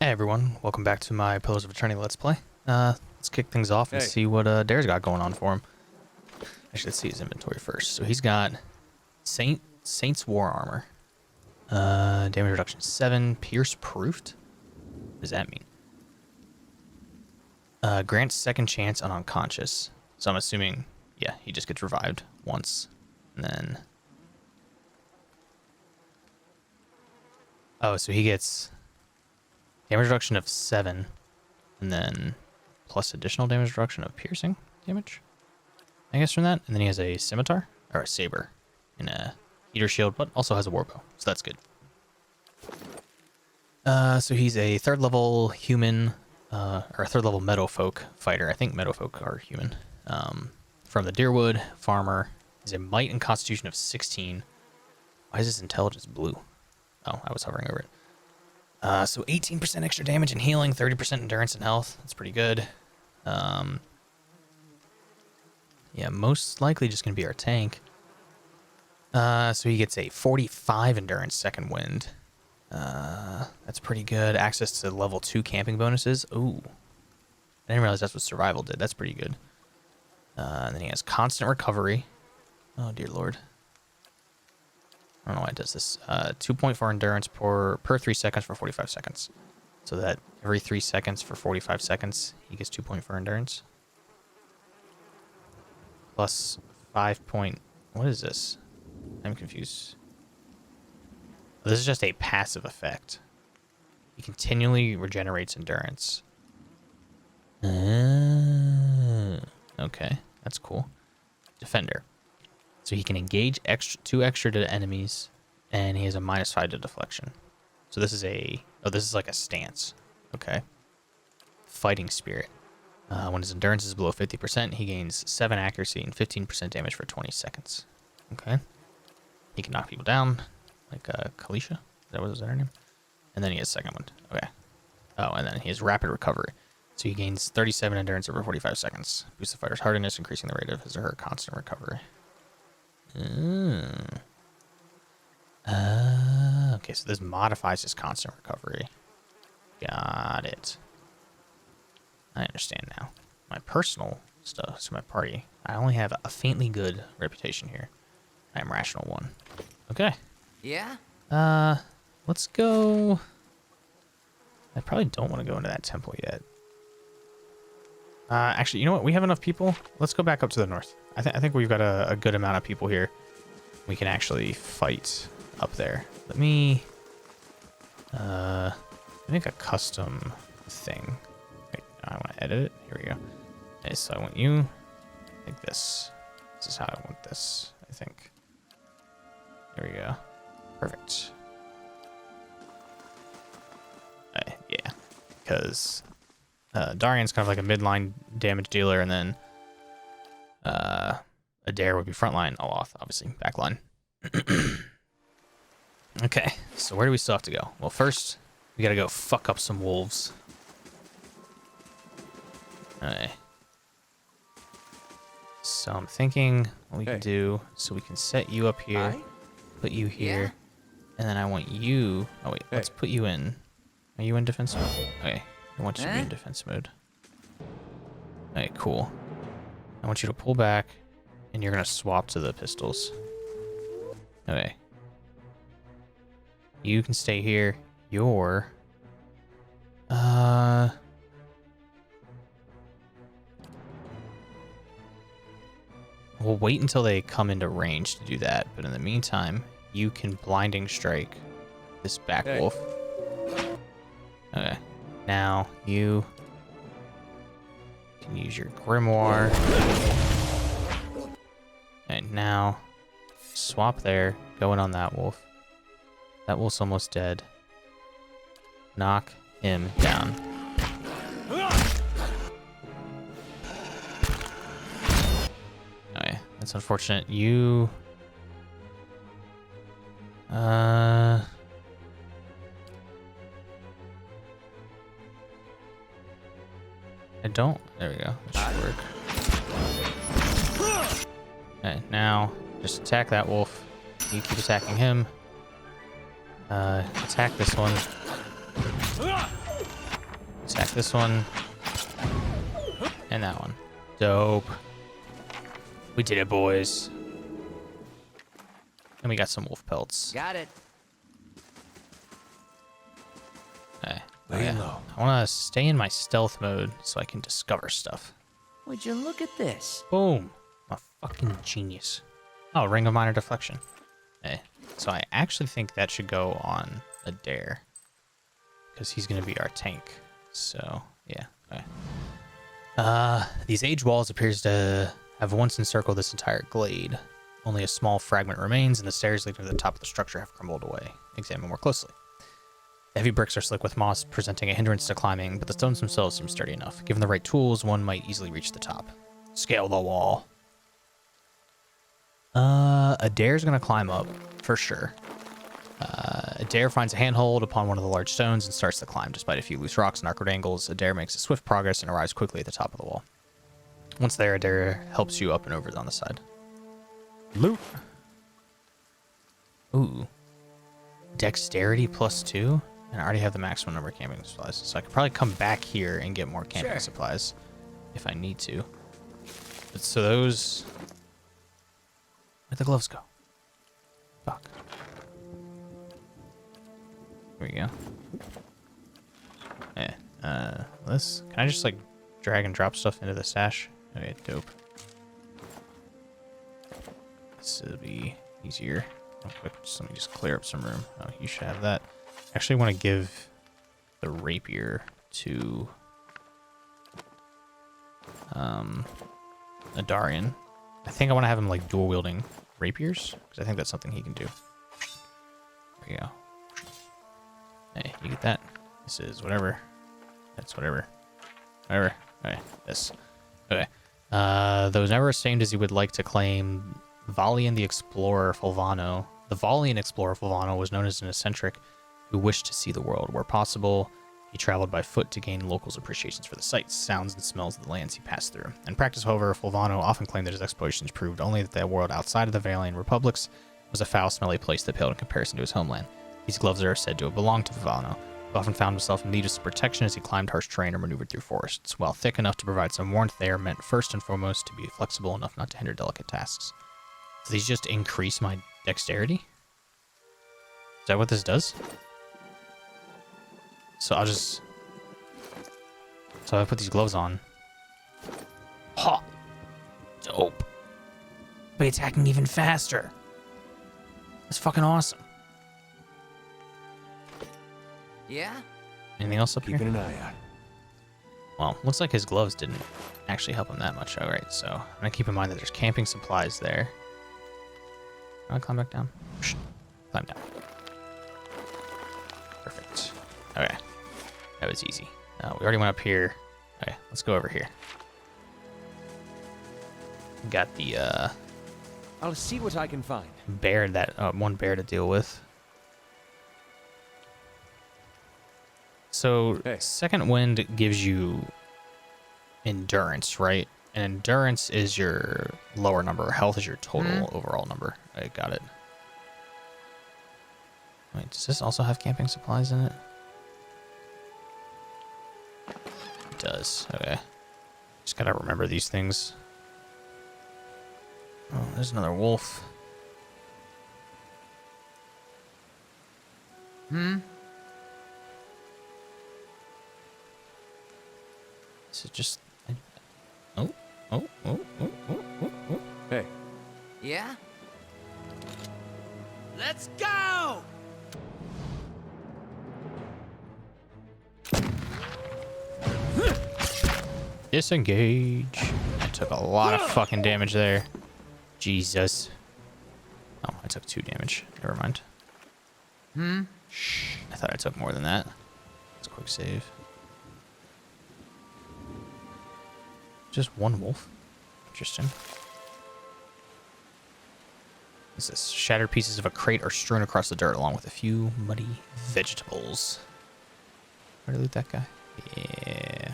Hey everyone, welcome back to my Pillars of Eternity Let's Play. Let's kick things off and see what Dare's got going on for him. I should see his inventory first. So he's got Saint's War Armor. Damage reduction 7, Pierce Proofed? What does that mean? Grants second chance on unconscious. So I'm assuming, yeah, he just gets revived once. And then... Oh, so he gets... damage reduction of 7, and then plus additional damage reduction of piercing damage, I guess, from that. And then he has a scimitar, or a saber, and a eater shield, but also has a warbow, so that's good. So he's a 3rd level human, or a 3rd level meadowfolk fighter. I think meadowfolk are human. From the Deerwood, farmer. He's a might and constitution of 16. Why is his intelligence blue? Oh, I was hovering over it. So 18% extra damage and healing, 30% endurance and health. That's pretty good. Yeah, most likely just going to be our tank. So he gets a 45 endurance second wind. That's pretty good. Access to level 2 camping bonuses. Ooh. I didn't realize that's what survival did. That's pretty good. And then he has constant recovery. Oh, dear Lord. I don't know why it does this. 2.4 endurance per 3 seconds for 45 seconds. So that every 3 seconds for 45 seconds, he gets 2.4 endurance. Plus 5 point... What is this? I'm confused. Oh, this is just a passive effect. He continually regenerates endurance. Okay, that's cool. Defender. So he can engage 2 extra to enemies, and he has a -5 to deflection. So this is a... Oh, this is like a stance. Okay. Fighting Spirit. When his endurance is below 50%, he gains 7 accuracy and 15% damage for 20 seconds. Okay. He can knock people down, like Kalisha. That was her name? And then he has second one. Okay. Oh, and then he has rapid recovery. So he gains 37 endurance over 45 seconds. Boosts the fighter's hardiness, increasing the rate of his or her constant recovery. Okay, so this modifies his constant recovery. Got it. I understand now. My personal stuff, so my party, I only have a faintly good reputation here. I am rational 1. Okay. Yeah? Let's go... I probably don't want to go into that temple yet. Actually, you know what? We have enough people. Let's go back up to the north. I think we've got a good amount of people here. We can actually fight up there. Let me make a custom thing. Wait, I want to edit it. Here we go. Okay, so I want you like this. This is how I want this, I think. There we go. Perfect. Yeah, because Darian's kind of like a midline damage dealer, and then Adair would be frontline, Aloth, obviously, backline. Okay, so where do we still have to go? Well, first, we gotta go fuck up some wolves. Okay. So I'm thinking what we can do, so we can set you up here, put you here, and then I want you... Oh, wait, let's put you in... Are you in defense mode? Okay, I want you to be in defense mode. Okay, cool. I want you to pull back, and you're gonna swap to the pistols. Okay. You can stay here. You're... We'll wait until they come into range to do that, but in the meantime, you can blinding strike this back wolf. Okay. Now, you can use your grimoire. Okay, now, swap there, go in on that wolf. That wolf's almost dead. Knock him down. Okay, that's unfortunate. You... I don't. There we go. That should work. Okay, now just attack that wolf. You keep attacking him. Attack this one. this one. And that one. Dope. We did it, boys. And we got some wolf pelts. Got it. Okay. Lay low. I want to stay in my stealth mode so I can discover stuff. Would you look at this? Boom. I'm a fucking genius. Oh, ring of minor deflection. Okay. So I actually think that should go on Adair. Because he's going to be our tank. So, yeah. Okay. These age walls appears to have once encircled this entire glade. Only a small fragment remains, and the stairs leading to the top of the structure have crumbled away. Examine more closely. The heavy bricks are slick with moss, presenting a hindrance to climbing, but the stones themselves seem sturdy enough. Given the right tools, one might easily reach the top. Scale the wall. Adair's gonna climb up, for sure. Adair finds a handhold upon one of the large stones and starts to climb. Despite a few loose rocks and awkward angles, Adair makes a swift progress and arrives quickly at the top of the wall. Once there, Adair helps you up and over on the side. Loot. Ooh. Dexterity +2? And I already have the maximum number of camping supplies. So I could probably come back here and get more camping supplies if I need to. But so those... Where'd the gloves go? Fuck. Here we go. Yeah. This... Can I just, like, drag and drop stuff into the stash? Okay, dope. This will be easier. Real quick, just let me just clear up some room. Oh, you should have that. Actually, want to give the rapier to Adarian. I think I want to have him like dual wielding rapiers because I think that's something he can do. There you go. Hey, you get that? This is whatever. That's whatever. Whatever. Okay, this. Okay. Though never as famed as he would like to claim, Valian the Explorer Fulvano. The Valian Explorer Fulvano was known as an eccentric who wished to see the world. Where possible, he traveled by foot to gain locals' appreciations for the sights, sounds, and smells of the lands he passed through. In practice, however, Fulvano often claimed that his explorations proved only that the world outside of the Valian republics was a foul, smelly place that paled in comparison to his homeland. These gloves are said to have belonged to Fulvano, who often found himself in need of protection as he climbed harsh terrain or maneuvered through forests. While thick enough to provide some warmth, they are meant first and foremost to be flexible enough not to hinder delicate tasks. So these just increase my dexterity? Is that what this does? So I'll just... So I put these gloves on. Ha! Dope. But attacking even faster. That's fucking awesome. Yeah? Anything else up Keeping here? an eye out. Well, looks like his gloves didn't actually help him that much. Alright, so I'm gonna keep in mind that there's camping supplies there. Can I climb back down? Climb down. Perfect. Okay. That was easy. We already went up here. Okay, let's go over here. Got the I'll see what I can find. bear one bear to deal with. So Hey. second wind gives you endurance, right? And endurance is your lower number. Health is your total overall number. I got it. Wait, does this also have camping supplies in it? It does. Okay. Just gotta remember these things. Oh, there's another wolf. This is just... Oh. Hey, Yeah? Let's go! Disengage. I took a lot of fucking damage there. Jesus. Oh, I took 2 damage. Never mind. I thought I took more than that. Let's quick save. Just one wolf. Interesting. What's this? Shattered pieces of a crate are strewn across the dirt along with a few muddy vegetables. Where to loot that guy? Yeah.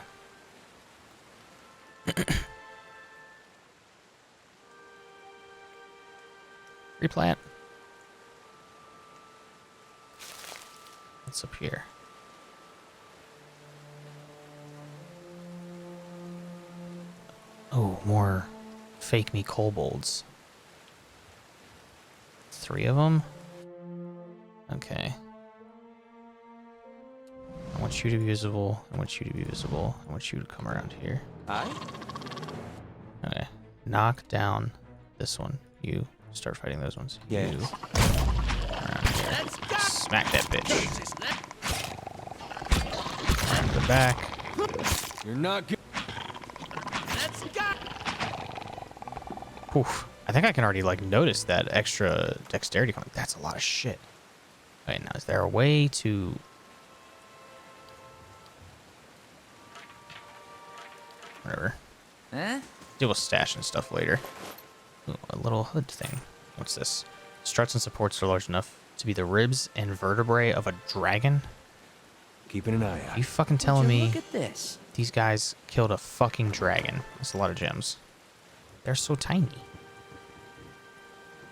Replant. What's up here? Oh, more fake me kobolds. 3 of them? Okay. I want you to be visible. I want you to be visible. I want you to come around here. Aye? Okay. Knock down this one. You start fighting those ones. Yes. You around here. Smack that bitch. Around the back. You're not good. Let's go! Oof. I think I can already like notice that extra dexterity coming. That's a lot of shit. Wait, now is there a way to... Whatever. Huh? Deal with stash and stuff later. Ooh, a little hood thing. What's this? Struts and supports are large enough to be the ribs and vertebrae of a dragon? Keeping an eye out. You fucking telling Would you me look at this? these guys killed a fucking dragon? That's a lot of gems. They're so tiny.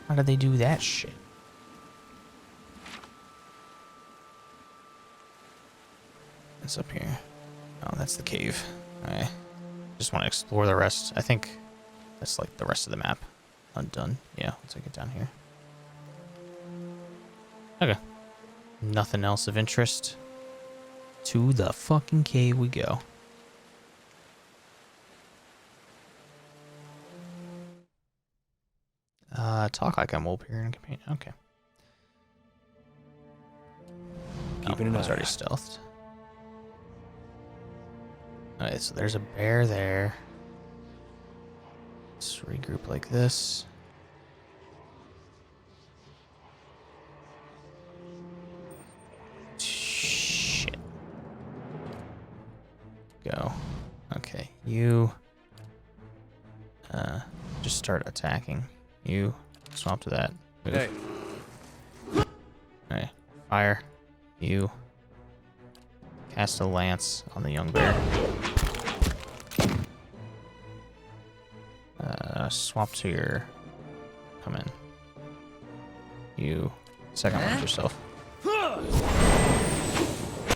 How did they do that shit? What's up here? Oh, that's the cave. I just want to explore the rest. I think that's like the rest of the map. Undone. Yeah, let's take it down here. Okay. Nothing else of interest. To the fucking cave we go. Talk like I'm old here and companion. Okay. Keeping an I was eye already out. stealthed. Alright, so there's a bear there. Let's regroup like this. Shit. Go. Okay, you just start attacking. You swap to that. Move. Hey, Okay. Fire. You cast a lance on the young bear. Swap to your... Come in. You second one yourself.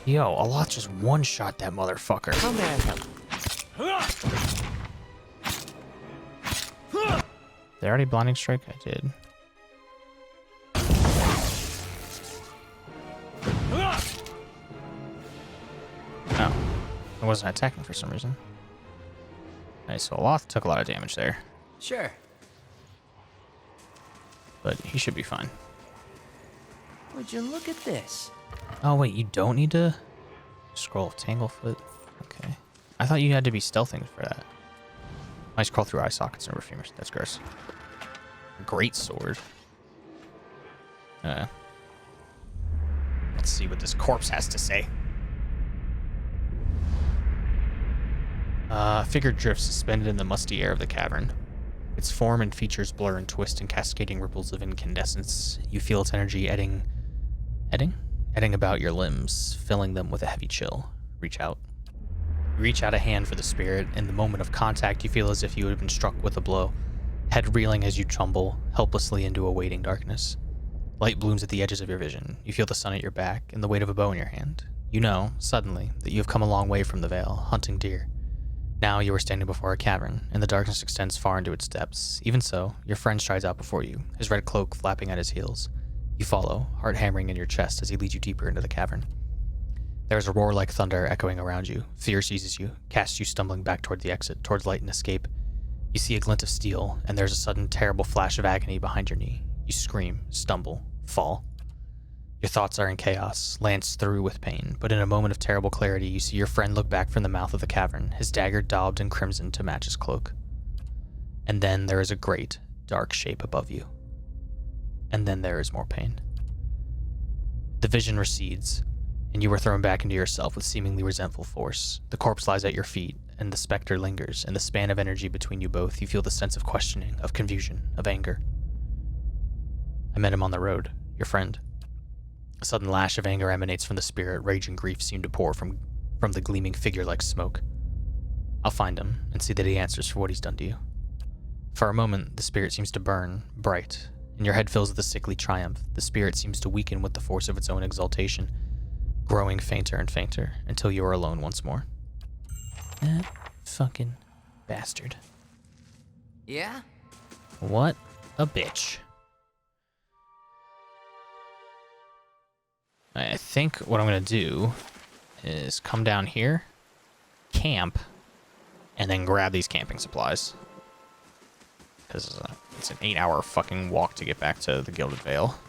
Yo, Allah just one-shot that motherfucker. Come at him. Did I already blinding strike? I did. Oh. I wasn't attacking for some reason. Nice, so Aloth took a lot of damage there. Sure. But he should be fine. Would you look at this? Oh, wait, you don't need to scroll of Tanglefoot? Okay. I thought you had to be stealthing for that. I scroll through eye sockets and river femurs. That's gross. Great sword. Let's see what this corpse has to say. Figure drifts suspended in the musty air of the cavern. Its form and features blur and twist in cascading ripples of incandescence. You feel its energy eddying about your limbs, filling them with a heavy chill. Reach out. You reach out a hand for the spirit. In the moment of contact, you feel as if you had been struck with a blow, head reeling as you tumble helplessly into a waiting darkness. Light blooms at the edges of your vision. You feel the sun at your back and the weight of a bow in your hand. You know, suddenly, that you have come a long way from the Vale, hunting deer. Now you are standing before a cavern, and the darkness extends far into its depths. Even so, your friend strides out before you, his red cloak flapping at his heels. You follow, heart hammering in your chest as he leads you deeper into the cavern. There is a roar like thunder echoing around you. Fear seizes you, casts you stumbling back toward the exit, towards light and escape. You see a glint of steel, and there's a sudden terrible flash of agony behind your knee. You scream, stumble, fall. Your thoughts are in chaos, lanced through with pain, but in a moment of terrible clarity, you see your friend look back from the mouth of the cavern, his dagger daubed in crimson to match his cloak. And then there is a great, dark shape above you. And then there is more pain. The vision recedes, and you are thrown back into yourself with seemingly resentful force. The corpse lies at your feet, and the specter lingers. In the span of energy between you both, you feel the sense of questioning, of confusion, of anger. I met him on the road, your friend. A sudden lash of anger emanates from the spirit. Rage and grief seem to pour from the gleaming figure like smoke. I'll find him and see that he answers for what he's done to you. For a moment, the spirit seems to burn, bright, and your head fills with a sickly triumph. The spirit seems to weaken with the force of its own exaltation, growing fainter and fainter until you are alone once more. That fucking bastard. Yeah? What a bitch. I think what I'm going to do is come down here, camp, and then grab these camping supplies. Because it's an 8-hour fucking walk to get back to the Gilded Vale.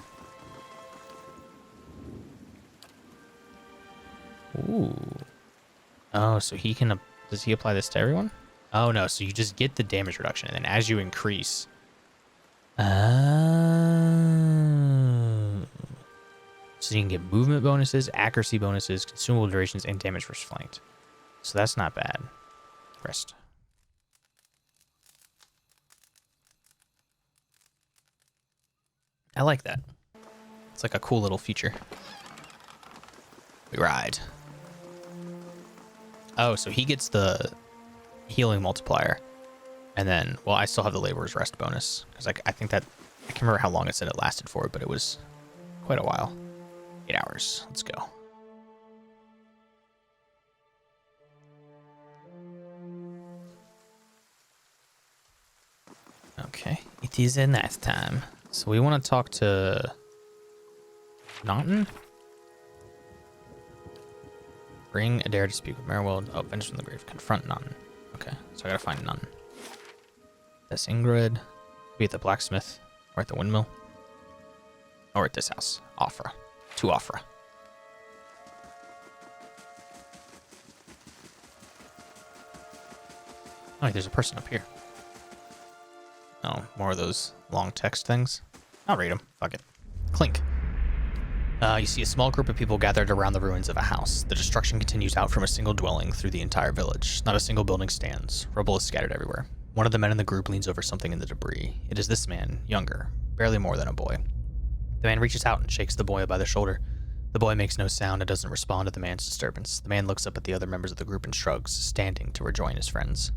Ooh. Oh, so he can... Does he apply this to everyone? Oh, no. So you just get the damage reduction, and then as you increase... So you can get movement bonuses, accuracy bonuses, consumable durations, and damage versus flanked. So that's not bad. Rest. I like that. It's like a cool little feature. We ride. Oh, so he gets the healing multiplier. And then, well, I still have the laborer's rest bonus. Because I think that... I can't remember how long it said it lasted for, but it was quite a while. 8 hours. Let's go. Okay. It is a nice time. So we want to talk to... Naughton? Bring Adair to speak with Merrill. Oh, Vengeance from the Grave. Confront Naughton. Okay, so I gotta find Naughton. That's Ingrid. Be at the blacksmith. Or at the windmill. Or at this house. Offra. To Offra. Oh, there's a person up here. Oh, more of those long text things. I'll read them. Fuck it. Clink. You see a small group of people gathered around the ruins of a house. The destruction continues out from a single dwelling through the entire village. Not a single building stands. Rubble is scattered everywhere. One of the men in the group leans over something in the debris. It is this man, younger, barely more than a boy. The man reaches out and shakes the boy by the shoulder. The boy makes no sound and doesn't respond to the man's disturbance. The man looks up at the other members of the group and shrugs, standing to rejoin his friends.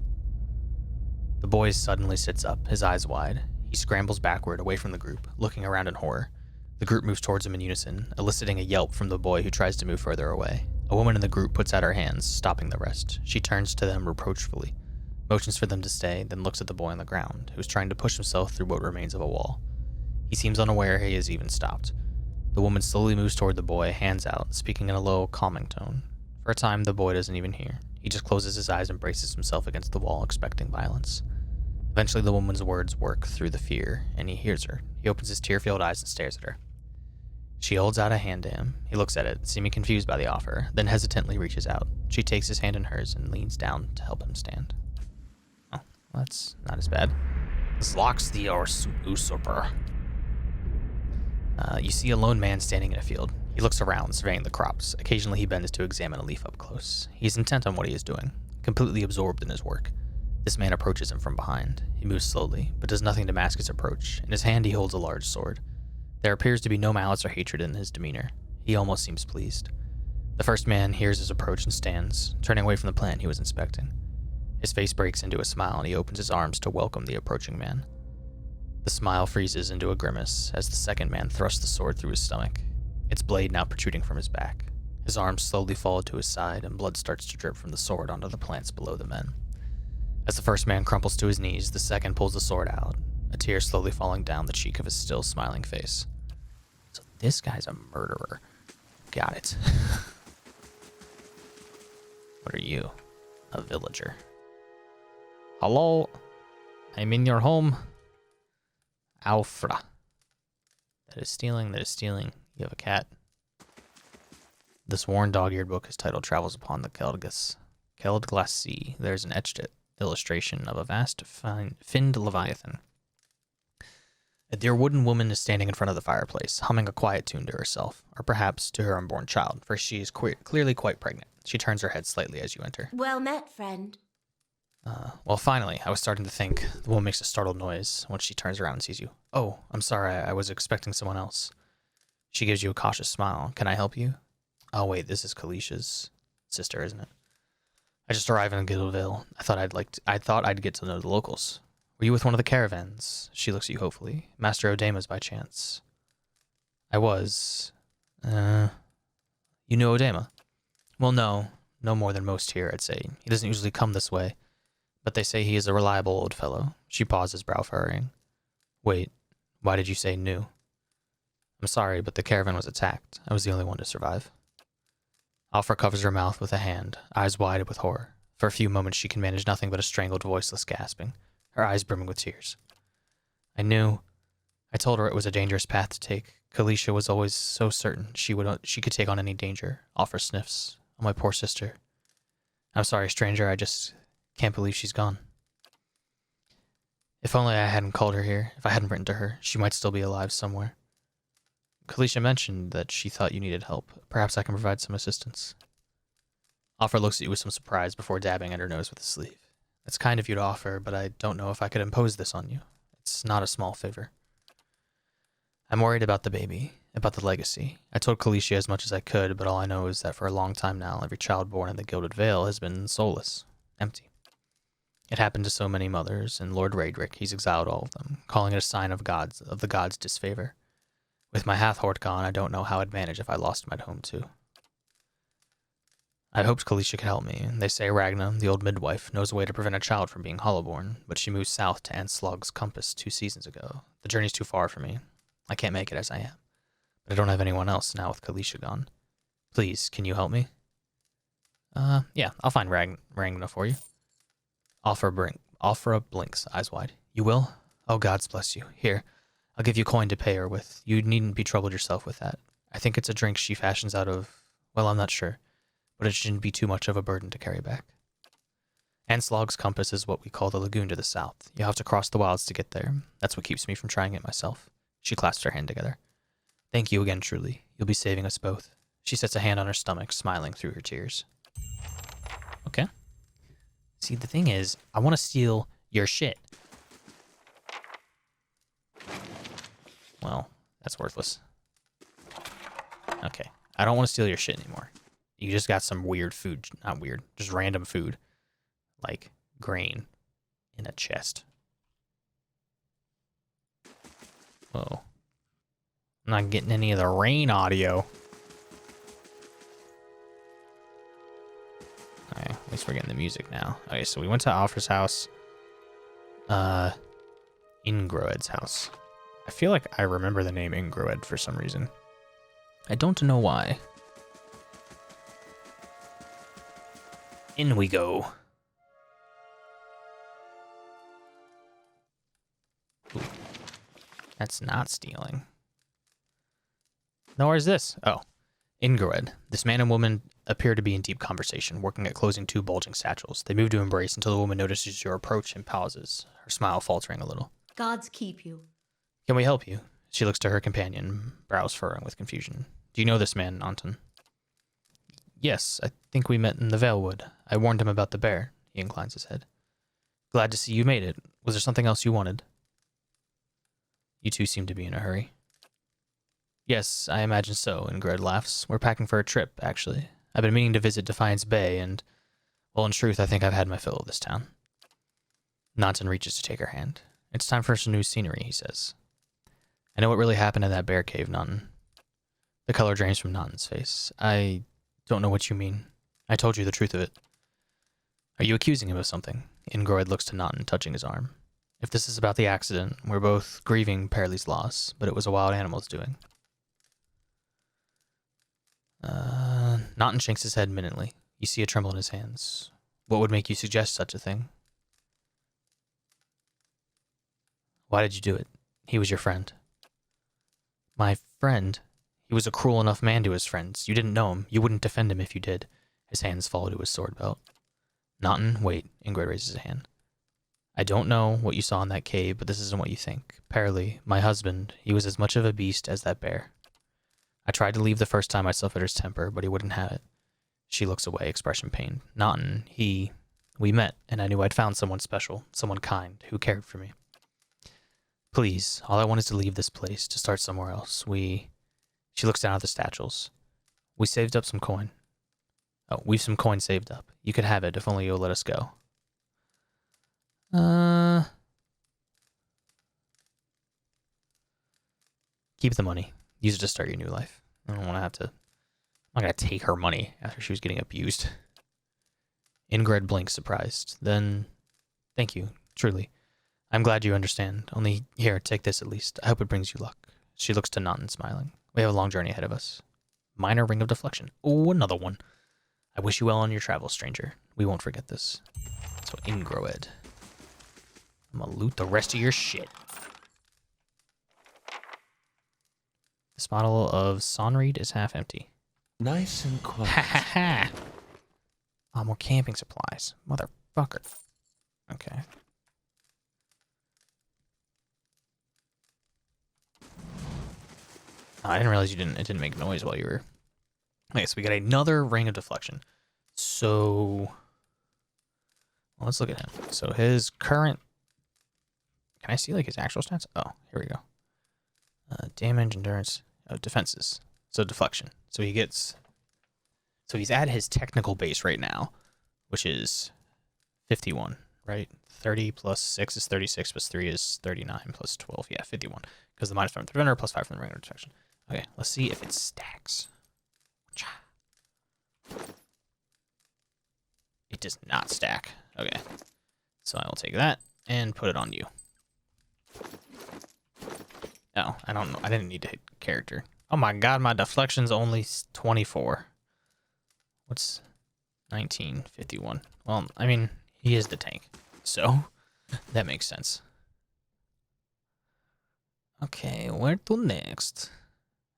The boy suddenly sits up, his eyes wide. He scrambles backward, away from the group, looking around in horror. The group moves towards him in unison, eliciting a yelp from the boy who tries to move further away. A woman in the group puts out her hands, stopping the rest. She turns to them reproachfully, motions for them to stay, then looks at the boy on the ground, who's trying to push himself through what remains of a wall. He seems unaware he has even stopped. The woman slowly moves toward the boy, hands out, speaking in a low, calming tone. For a time, the boy doesn't even hear. He just closes his eyes and braces himself against the wall, expecting violence. Eventually, the woman's words work through the fear, and he hears her. He opens his tear-filled eyes and stares at her. She holds out a hand to him. He looks at it, seeming confused by the offer, then hesitantly reaches out. She takes his hand in hers and leans down to help him stand. Oh, well, that's not as bad. Zlox the usurper. You see a lone man standing in a field. He looks around, surveying the crops. Occasionally he bends to examine a leaf up close. He's intent on what he is doing, completely absorbed in his work. This man approaches him from behind. He moves slowly, but does nothing to mask his approach. In his hand he holds a large sword. There appears to be no malice or hatred in his demeanor. He almost seems pleased. The first man hears his approach and stands, turning away from the plant he was inspecting. His face breaks into a smile and he opens his arms to welcome the approaching man. The smile freezes into a grimace as the second man thrusts the sword through his stomach, its blade now protruding from his back. His arms slowly fall to his side and blood starts to drip from the sword onto the plants below the men. As the first man crumples to his knees, the second pulls the sword out, a tear slowly falling down the cheek of his still smiling face. So this guy's a murderer. Got it. What are you? A villager. Hello? I'm in your home. Alfra. That is stealing, that is stealing. You have a cat. This worn dog-eared book is titled Travels Upon the Keldglass Sea. There's an etched illustration of a vast finned leviathan. A dear wooden woman is standing in front of the fireplace, humming a quiet tune to herself, or perhaps to her unborn child, for she is clearly quite pregnant. She turns her head slightly as you enter. Well met, friend. Well, finally, I was starting to think. The woman makes a startled noise when she turns around and sees you. Oh, I'm sorry, I was expecting someone else. She gives you a cautious smile. Can I help you? Oh, wait, this is Kalisha's sister, isn't it? I just arrived in Guildville. I thought I'd get to know the locals. Were you with one of the caravans? She looks at you hopefully. Master Odema's by chance. I was. You knew Odema? Well, no more than most here, I'd say. He doesn't usually come this way. But they say he is a reliable old fellow. She pauses, brow furrowing. Wait, why did you say new? I'm sorry, but the caravan was attacked. I was the only one to survive. Alfra covers her mouth with a hand, eyes wide with horror. For a few moments she can manage nothing but a strangled, voiceless gasping, her eyes brimming with tears. I knew. I told her it was a dangerous path to take. Kalisha was always so certain she could take on any danger. Alfra sniffs. Oh, my poor sister. I'm sorry, stranger, I just can't believe she's gone. If only I hadn't called her here, if I hadn't written to her, she might still be alive somewhere. Kalisha mentioned that she thought you needed help. Perhaps I can provide some assistance. Alfra looks at you with some surprise before dabbing at her nose with a sleeve. It's kind of you to offer, but I don't know if I could impose this on you. It's not a small favor. I'm worried about the baby, about the legacy. I told Kalisha as much as I could, but all I know is that for a long time now, every child born in the Gilded Vale has been soulless, empty. It happened to so many mothers, and Lord Raedric, he's exiled all of them, calling it a sign of the gods' disfavor. With my Hathort gone, I don't know how I'd manage if I lost my home too. I hoped Kalisha could help me. They say Ragna, the old midwife, knows a way to prevent a child from being hollowborn, but she moved south to Anslog's Compass 2 seasons ago. The journey's too far for me. I can't make it as I am. But I don't have anyone else now with Kalisha gone. Please, can you help me? Yeah, I'll find Ragna for you. Alfra blinks, eyes wide. You will? Oh, gods bless you. Here, I'll give you coin to pay her with. You needn't be troubled yourself with that. I think it's a drink she fashions out of... Well, I'm not sure. But it shouldn't be too much of a burden to carry back. Anslog's Compass is what we call the lagoon to the south. You have to cross the wilds to get there. That's what keeps me from trying it myself. She clasps her hand together. Thank you again, truly. You'll be saving us both. She sets a hand on her stomach, smiling through her tears. Okay. See, the thing is, I want to steal your shit. Well, that's worthless. Okay. I don't want to steal your shit anymore. You just got some weird food. Not weird. Just random food. Like grain in a chest. Whoa. I'm not getting any of the rain audio. Okay, at least we're getting the music now. Okay, so we went to Alfra's house. Ingroed's house. I feel like I remember the name Ingroed for some reason. I don't know why. In we go. Ooh. That's not stealing. Nor is this. Oh. Ingroed. This man and woman appear to be in deep conversation, working at closing 2 bulging satchels. They move to embrace until the woman notices your approach and pauses, her smile faltering a little. Gods keep you. Can we help you? She looks to her companion, brows furrowing with confusion. Do you know this man, Anton? Yes, I think we met in the Valewood. I warned him about the bear. He inclines his head. Glad to see you made it. Was there something else you wanted? You two seem to be in a hurry. Yes, I imagine so, Ingrid laughs. We're packing for a trip, actually. I've been meaning to visit Defiance Bay, and, well, in truth, I think I've had my fill of this town. Nanton reaches to take her hand. It's time for some new scenery, he says. I know what really happened in that bear cave, Nanton. The color drains from Nanton's face. I don't know what you mean. I told you the truth of it. Are you accusing him of something? Ingrid looks to Nanton, touching his arm. If this is about the accident, we're both grieving Perley's loss, but it was a wild animal's doing. Naughton shakes his head minutely. You see a tremble in his hands. What would make you suggest such a thing? Why did you do it? He was your friend. My friend? He was a cruel enough man to his friends. You didn't know him. You wouldn't defend him if you did. His hands fall to his sword belt. Naughton, wait. Ingrid raises a hand. I don't know what you saw in that cave, but this isn't what you think. Perley, my husband, he was as much of a beast as that bear. I tried to leave the first time I suffered his temper, but he wouldn't have it. She looks away, expression pained. Naughton, we met, and I knew I'd found someone special, someone kind, who cared for me. Please, all I want is to leave this place, to start somewhere else. She looks down at the satchels. We saved up some coin. Oh, we've some coin saved up. You could have it if only you'll let us go. Keep the money. Use it to start your new life. I don't want to have to... I'm not going to take her money after she was getting abused. Ingrid blinks, surprised. Then, Thank you, truly. I'm glad you understand. Only here, take this at least. I hope it brings you luck. She looks to Naughton, smiling. We have a long journey ahead of us. Minor ring of deflection. Oh, another one. I wish you well on your travels, stranger. We won't forget this. So, Ingroed. I'm gonna loot the rest of your shit. This bottle of Sonreed is half empty. Nice and quiet. Ha ha ha! Oh, more camping supplies. Motherfucker. Okay. Oh, I didn't realize it didn't make noise while you were... Okay, so we got another ring of deflection. So... Well, let's look at him. So his current... Can I see, like, his actual stats? Oh, here we go. Damage, endurance, defenses. So deflection. So he gets... So he's at his technical base right now, which is 51, right? 30 plus 6 is 36, plus 3 is 39, plus 12, yeah, 51. Because the minus 5 from the defender, plus 5 from the regular detection. Okay, let's see if it stacks. It does not stack. Okay, so I will take that and put it on you. Oh, I don't know. I didn't need to hit character. Oh my god, my deflection's only 24. What's 1951? Well, I mean, he is the tank, so that makes sense. Okay, where to next?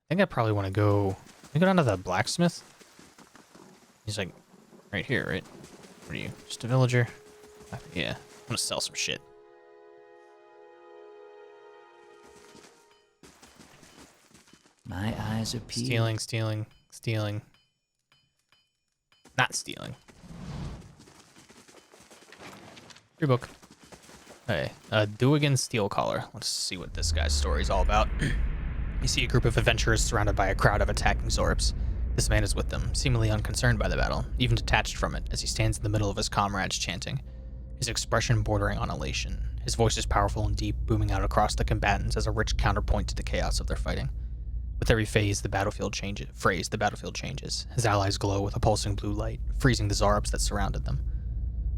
I think I probably want to go... Can I go down to the blacksmith? He's like right here, right? What are you? Just a villager? Yeah, I'm gonna sell some shit. My eyes are peeled. Stealing. Not stealing. Free book. Okay, Duigan Steelcaller. Let's see what this guy's story is all about. You see a group of adventurers surrounded by a crowd of attacking Zorps. This man is with them, seemingly unconcerned by the battle, even detached from it, as he stands in the middle of his comrades chanting. His expression bordering on elation. His voice is powerful and deep, booming out across the combatants as a rich counterpoint to the chaos of their fighting. With every phase, the battlefield changes. His allies glow with a pulsing blue light, freezing the Zorps that surrounded them.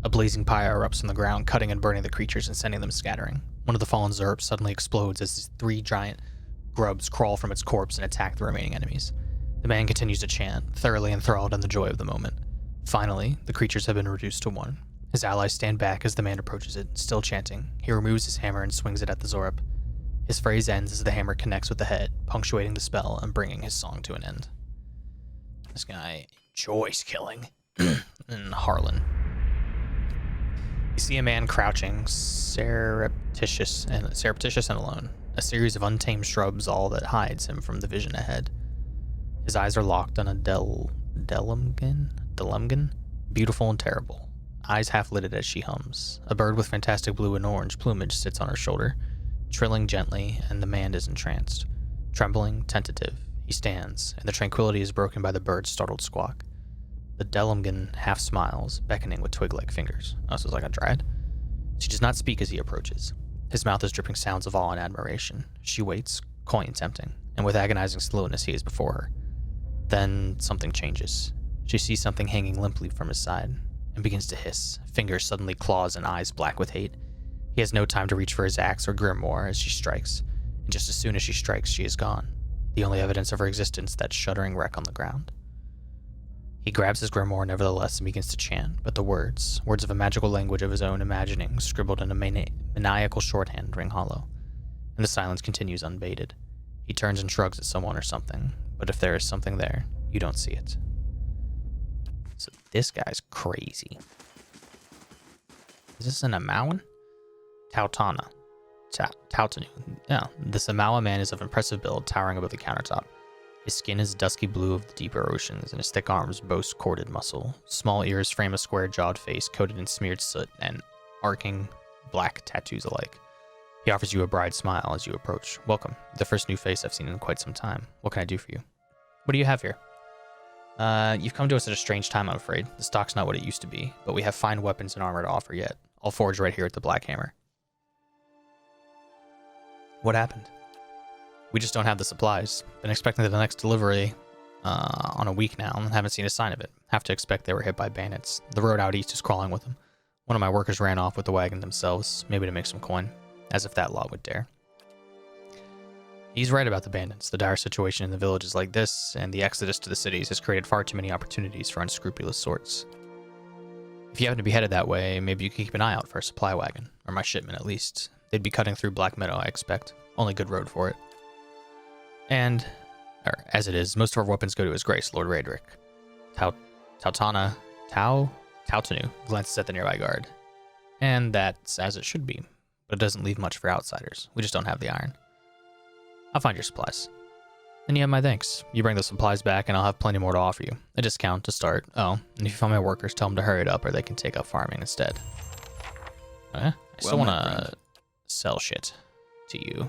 A blazing pyre erupts from the ground, cutting and burning the creatures and sending them scattering. One of the fallen Zorps suddenly explodes as 3 giant grubs crawl from its corpse and attack the remaining enemies. The man continues to chant, thoroughly enthralled in the joy of the moment. Finally, the creatures have been reduced to 1. His allies stand back as the man approaches it, still chanting. He removes his hammer and swings it at the Zorp. His phrase ends as the hammer connects with the head, punctuating the spell and bringing his song to an end. This guy enjoys killing. And Harlan. You see a man crouching, surreptitious and alone. A series of untamed shrubs all that hides him from the vision ahead. His eyes are locked on a Delumgan, beautiful and terrible. Eyes half-lidded as she hums. A bird with fantastic blue and orange plumage sits on her shoulder, trilling gently, and the man is entranced. Trembling, tentative, he stands, and the tranquility is broken by the bird's startled squawk. The Delumgan half smiles, beckoning with twig-like fingers. Oh, so it's like a dryad? She does not speak as he approaches. His mouth is dripping sounds of awe and admiration. She waits, coy and tempting, and with agonizing slowness he is before her. Then something changes. She sees something hanging limply from his side, and begins to hiss, fingers suddenly claws and eyes black with hate. He has no time to reach for his axe or grimoire as she strikes, and just as soon as she strikes, she is gone, the only evidence of her existence that shuddering wreck on the ground. He grabs his grimoire nevertheless and begins to chant, but the words of a magical language of his own imagining, scribbled in a maniacal shorthand, ring hollow, and the silence continues unbated. He turns and shrugs at someone or something, but if there is something there, you don't see it. So this guy's crazy. Is this an Amawan? Tautana. Tautanu. Yeah, this Amawa man is of impressive build, towering above the countertop. His skin is dusky blue of the deeper oceans, and his thick arms boast corded muscle. Small ears frame a square-jawed face coated in smeared soot and arcing black tattoos alike. He offers you a bride smile as you approach. Welcome, the first new face I've seen in quite some time. What can I do for you? What do you have here? You've come to us at a strange time, I'm afraid. The stock's not what it used to be, but we have fine weapons and armor to offer yet. I'll forge right here at the Black Hammer. What happened? We just don't have the supplies. Been expecting the next delivery on a week now and haven't seen a sign of it. Have to expect they were hit by bandits. The road out east is crawling with them. One of my workers ran off with the wagon themselves, maybe to make some coin, as if that lot would dare. He's right about the bandits. The dire situation in the villages like this, and the exodus to the cities has created far too many opportunities for unscrupulous sorts. If you happen to be headed that way, maybe you can keep an eye out for a supply wagon, or my shipment at least. They'd be cutting through Black Meadow, I expect. Only good road for it. And, or as it is, most of our weapons go to His Grace, Lord Raedric. Tautanu glances at the nearby guard. And that's as it should be, but it doesn't leave much for outsiders. We just don't have the iron. I'll find your supplies. And you have my thanks. You bring the supplies back and I'll have plenty more to offer you. A discount to start. Oh, and if you find my workers, tell them to hurry it up or they can take up farming instead. I still want to sell shit to you.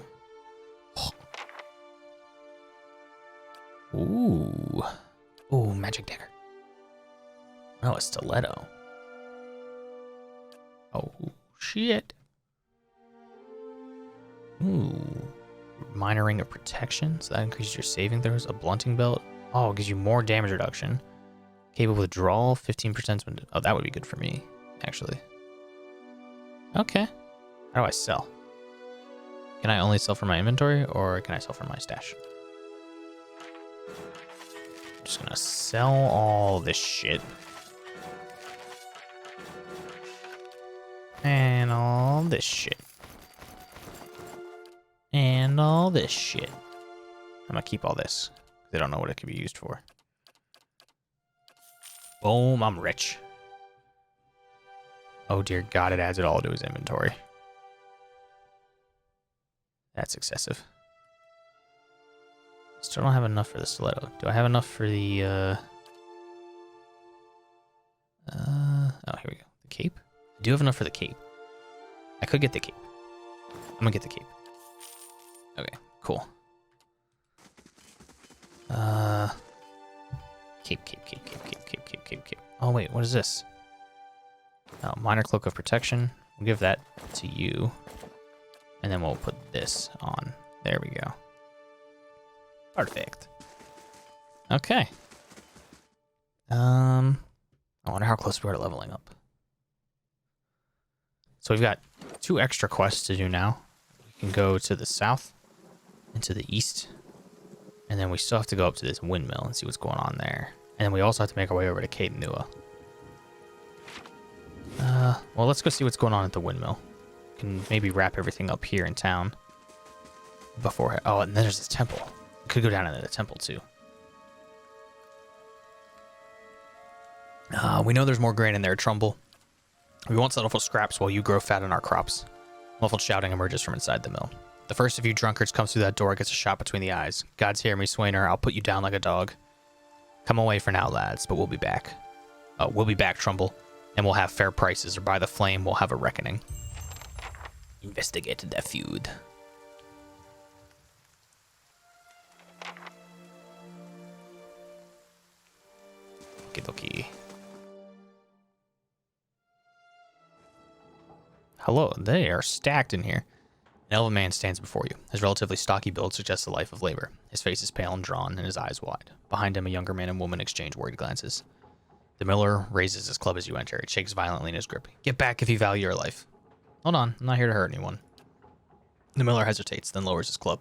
Ooh. Ooh, magic dagger. Oh, a stiletto. Oh, shit. Ooh. Minor ring of protection, so that increases your saving throws. A blunting belt. Oh, it gives you more damage reduction. Capable withdrawal, 15%. Oh, that would be good for me, actually. Okay. How do I sell? Can I only sell from my inventory, or can I sell from my stash? I'm just gonna sell all this shit. And all this shit. And all this shit. I'm gonna keep all this. They don't know what it could be used for. Boom, I'm rich. Oh dear God, it adds it all to his inventory. That's excessive. Still don't have enough for the stiletto. Do I have enough for the, oh, here we go. The cape? I do have enough for the cape. I could get the cape. I'm gonna get the cape. Okay, cool. Cape. Oh wait, what is this? Oh, minor cloak of protection. We'll give that to you. And then we'll put this on. There we go. Perfect. Okay. I wonder how close we are to leveling up. So we've got 2 extra quests to do now. We can go to the south and to the east. And then we still have to go up to this windmill and see what's going on there. And then we also have to make our way over to Cape Nua. Well, let's go see what's going on at the windmill. We can maybe wrap everything up here in town. Before... Oh, and then there's this temple. We could go down into the temple, too. We know there's more grain in there, Trumbull. We won't settle for scraps while you grow fat on our crops. Muffled shouting emerges from inside the mill. The first of you drunkards comes through that door gets a shot between the eyes. Gods hear me, Swainer. I'll put you down like a dog. Come away for now, lads, but we'll be back. We'll be back, Trumbull, and we'll have fair prices, or by the flame, we'll have a reckoning. Investigate the feud. Okie. Hello, they are stacked in here. An elven man stands before you. His relatively stocky build suggests a life of labor. His face is pale and drawn, and his eyes wide. Behind him, a younger man and woman exchange worried glances. The miller raises his club as you enter. It shakes violently in his grip. Get back if you value your life. Hold on, I'm not here to hurt anyone. The miller hesitates, then lowers his club.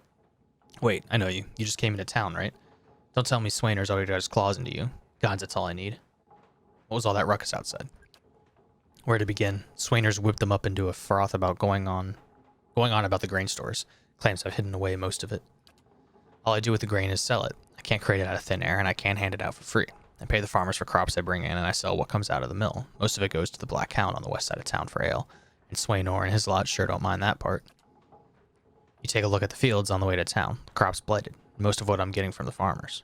Wait, I know you. You just came into town, right? Don't tell me Swainer's already got his claws into you. Gods, that's all I need. What was all that ruckus outside? Where to begin? Swainer's whipped them up into a froth about going on about the grain stores. Claims I've hidden away most of it. All I do with the grain is sell it. I can't create it out of thin air, and I can't hand it out for free. I pay the farmers for crops I bring in, and I sell what comes out of the mill. Most of it goes to the Black Hound on the west side of town for ale, and Swainor and his lot sure don't mind that part. You take a look at the fields on the way to town. The crop's blighted. Most of what I'm getting from the farmers.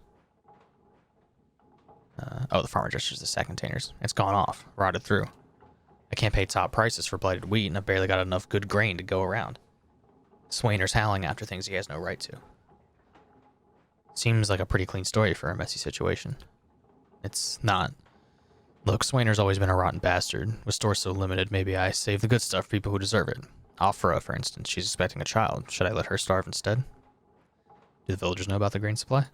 The farmer gestures the sack containers. It's gone off, rotted through. I can't pay top prices for blighted wheat, and I've barely got enough good grain to go around. Swainer's howling after things he has no right to. Seems like a pretty clean story for a messy situation. It's not. Look, Swainer's always been a rotten bastard. With stores so limited, maybe I save the good stuff for people who deserve it. Afra, for instance, she's expecting a child. Should I let her starve instead? Do the villagers know about the grain supply?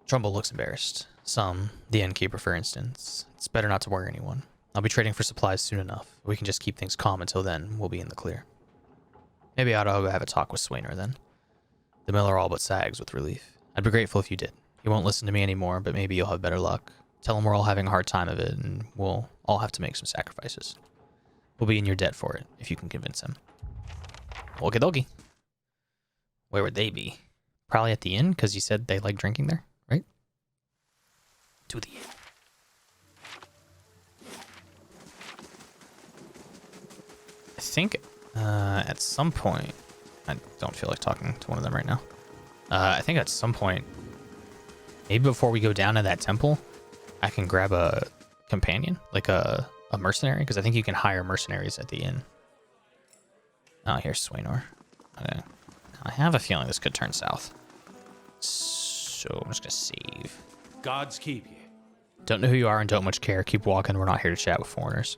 Trumbull looks embarrassed. Some, the innkeeper for instance. It's better not to worry anyone. I'll be trading for supplies soon enough. We can just keep things calm until then. We'll be in the clear. Maybe I ought to go have a talk with Swainer then. The miller all but sags with relief. I'd be grateful if you did. He won't listen to me anymore, but maybe you'll have better luck. Tell him we're all having a hard time of it, and we'll all have to make some sacrifices. We'll be in your debt for it, if you can convince him. Okie dokie. Where would they be? Probably at the inn, because you said they like drinking there, right? To the inn. I think at some point, I don't feel like talking to one of them right now. I think at some point, maybe before we go down to that temple, I can grab a companion, like a mercenary, because I think you can hire mercenaries at the inn. Oh, here's Swainor. Okay. I have a feeling this could turn south. So I'm just going to save. Gods keep you. Don't know who you are and don't much care. Keep walking. We're not here to chat with foreigners.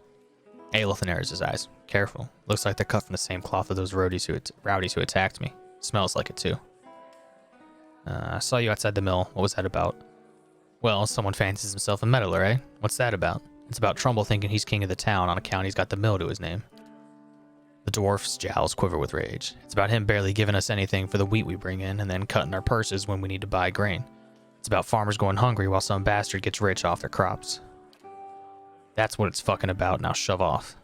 Aelith narrows his eyes. Careful. Looks like they're cut from the same cloth of those rowdies who attacked me. Smells like it too. I saw you outside the mill. What was that about? Well, someone fancies himself a meddler, eh? What's that about? It's about Trumbull thinking he's king of the town on account he's got the mill to his name. The dwarf's jowls quiver with rage. It's about him barely giving us anything for the wheat we bring in and then cutting our purses when we need to buy grain. It's about farmers going hungry while some bastard gets rich off their crops. That's what it's fucking about. Now shove off.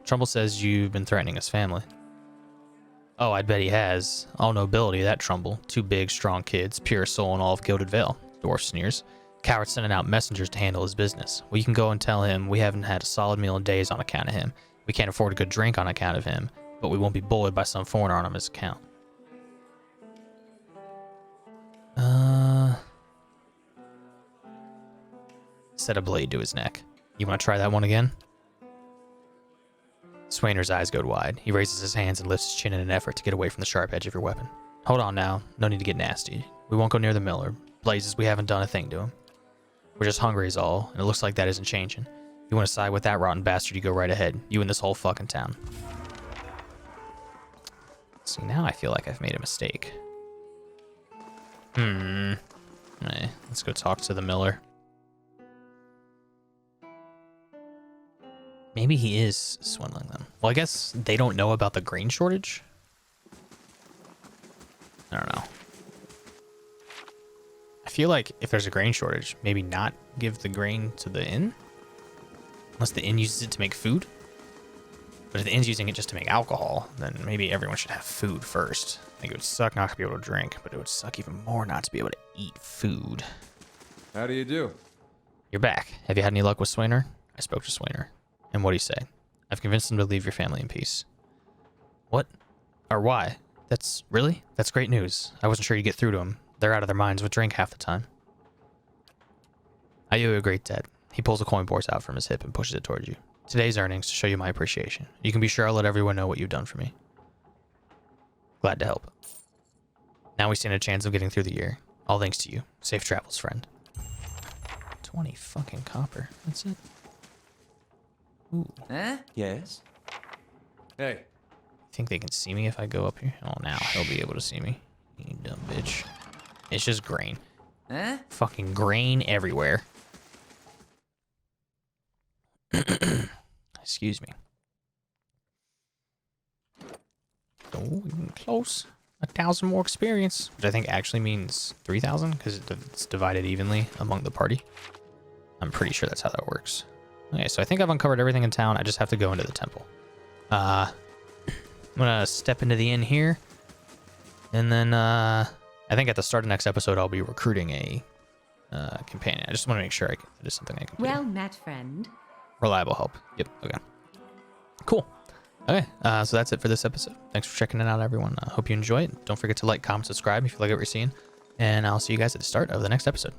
Trumbull says you've been threatening his family. Oh, I'd bet he has. All nobility, that Trumbull. Two big, strong kids, pure soul and all of Gilded Vale. Dwarf sneers. Coward sending out messengers to handle his business. Well, you can go and tell him we haven't had a solid meal in days on account of him. We can't afford a good drink on account of him, but we won't be bullied by some foreigner on his account. Set a blade to his neck. You want to try that one again? Swainer's eyes go wide. He raises his hands and lifts his chin in an effort to get away from the sharp edge of your weapon. Hold on now. No need to get nasty. We won't go near the miller. Blazes, we haven't done a thing to him. We're just hungry is all, and it looks like that isn't changing. You want to side with that rotten bastard, you go right ahead. You and this whole fucking town. See, now I feel like I've made a mistake. Let's go talk to the miller. Maybe he is swindling them. Well, I guess they don't know about the grain shortage. I don't know. I feel like if there's a grain shortage, maybe not give the grain to the inn. Unless the inn uses it to make food. But if the inn's using it just to make alcohol, then maybe everyone should have food first. I think it would suck not to be able to drink, but it would suck even more not to be able to eat food. How do you do? You're back. Have you had any luck with Swainer? I spoke to Swainer. And what do you say? I've convinced him to leave your family in peace. What? Or why? That's great news. I wasn't sure you'd get through to him. They're out of their minds with drink half the time. I owe you a great debt. He pulls a coin purse out from his hip and pushes it towards you. Today's earnings to show you my appreciation. You can be sure I'll let everyone know what you've done for me. Glad to help. Now we stand a chance of getting through the year. All thanks to you. Safe travels, friend. 20 fucking copper. That's it. Ooh. Huh? Yes? Hey. Think they can see me if I go up here? Oh, now he'll be able to see me. You dumb bitch. It's just grain. Huh? Fucking grain everywhere. Excuse me. Oh, even close. 1,000 more experience, which I think actually means 3,000 because it's divided evenly among the party. I'm pretty sure that's how that works. Okay, so I think I've uncovered everything in town. I just have to go into the temple. I'm gonna step into the inn here, and then I think at the start of next episode I'll be recruiting a companion. I just want to make sure it is something I can do. Well met, friend. Reliable help. Yep. Okay. Cool. Okay. So that's it for this episode. Thanks for checking it out, everyone. I hope you enjoy it. Don't forget to like, comment, subscribe if you like what you're seeing, and I'll see you guys at the start of the next episode.